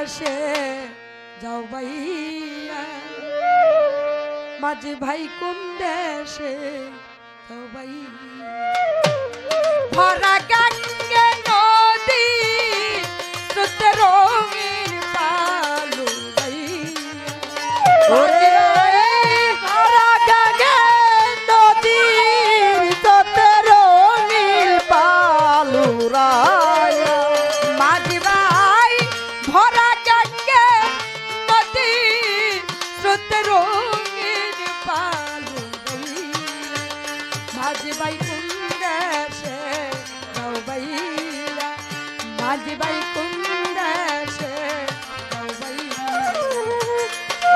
দেশে যাও ভাইয়া, মাঝি ভাই কোন দেশে যাও ভাইয়া। ভরা গঙ্গে নদী স্রোতে রঙিন পালু ভাইয়া, মাঝি ভাই কোন দেশে যাও ভাইয়া, মাঝি ভাই কোন দেশে যাও ভাইয়া।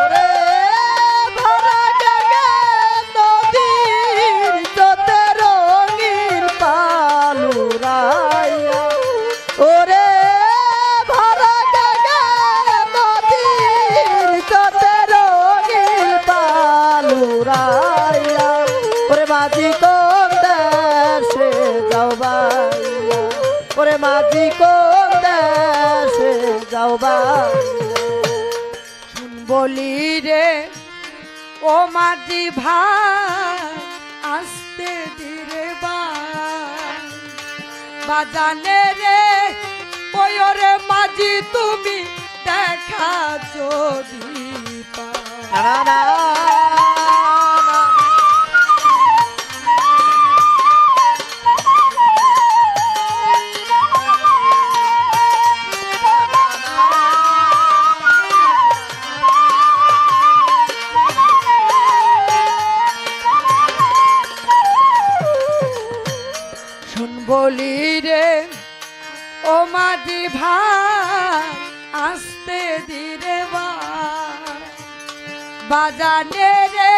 ওরে ভরা গঙ্গে নদীর স্রোতে রঙিন পালুরাইয়া, ওরে ভরা গঙ্গে নদীর স্রোতে রঙিন পালুরাইয়া, ওরে মাঝি কোন দেশে যাও ভাইয়া, ওরে মাঝি কোন দেশে যাও ভাইয়া। শুন বলি রে ও মাঝি ভাই আস্তে ধীরে বাজানে রে, ওই রে মাঝি তুমি দেখা যদি না না বলি রে ও মাঝি ভাই আস্তে ধীরে বাজানে রে,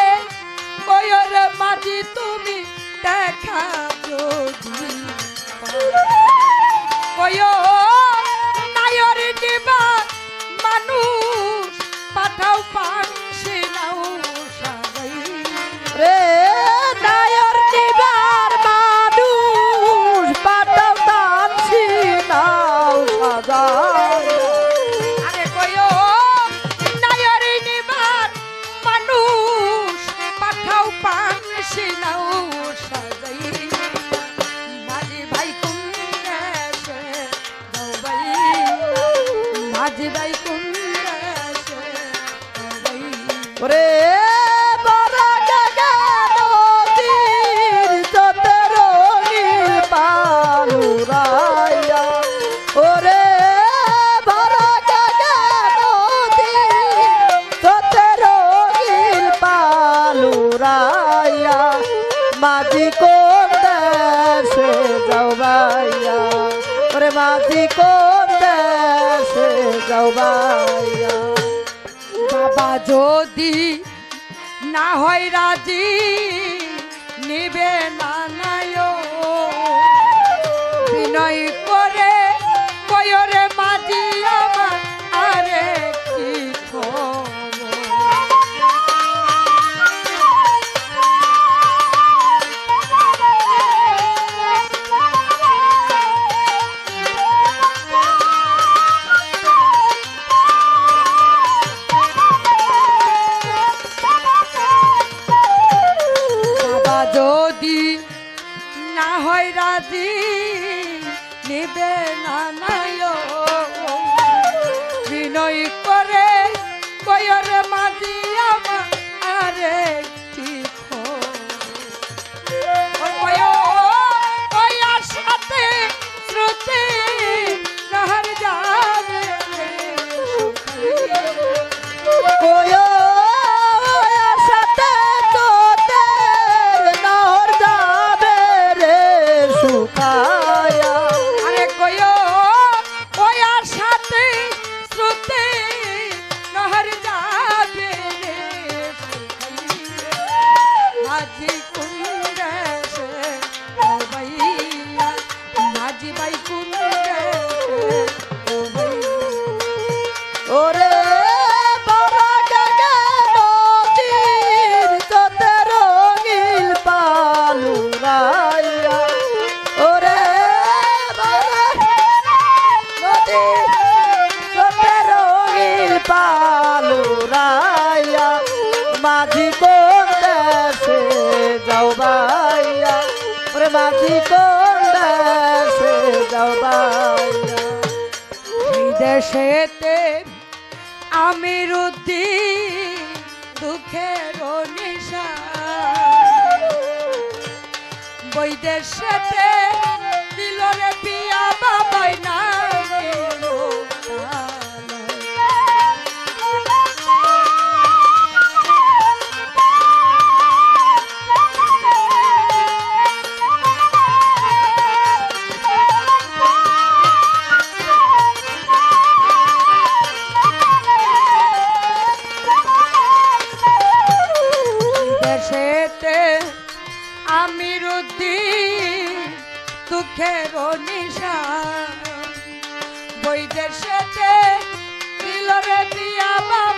ওই রে মাঝি তুমি দেখা যদি ওই নায়র নিবার মানুষ পাঠাও পানসি নাও সাজাই রে, নায়র নিবার মানুষ পাঠাও পানসি নাও সাজাই। আরে কইও নায়র নিবার মানুষ পাঠাও পানসি নাও সাজাই। মাঝি ভাই কোন দেশে যাও ভাইয়া, মাঝি ভাই কোন দেশে যাও ভাইয়া। ওরে ভরা গঙ্গে নদীর স্রোতে রঙিন পালুরাইয়া, ওরে ভরা গঙ্গে নদীর স্রোতে রঙিন পালুরাইয়া, মাঝি কোন দেশে যাও ভাইয়া, ওরে মাঝি কোন দেশে যাও ভাইয়া। বাবা যদি না হয় রাজি নিবে না নায়, বিনয় করে কয়রে মাঝি আমার আরে কি খবর। যদি না হয় রাজি নিবে না নায়, বিনয় করে কয়রে মাঝি আমার আরে ঠিক ওই আশাতে শ্রুতি নহর যাবে ওয়ো আশাতে তোদের নহর যাবে রে শুকায়া, আরে কইও ওই আশাতে শ্রুতি নহর যাবে রে মাঝি কোন দেশে যাও ভাইয়া, মাঝি ভাই কোন দেশে যাও ভাইয়া। ওরে ভরা গঙ্গে নদীর স্রোতে রঙিন পালুরাইয়া, ওরে ভরা নদীর স্রোতে রঙিন মাঝি কোন দেশে যাও বাইয়া ওরে মাঝি কোন দেশে যাও বাইয়া এই দেশেতে আমির উদ্দিন দুঃখের নিশা বৈদেশেতে দিল রে বিয়া বাবাই না দিল দেশেতে আমির উদ্দিন দুঃখের নিশা বৈদেশেতে দিল রে বিয়া বাবা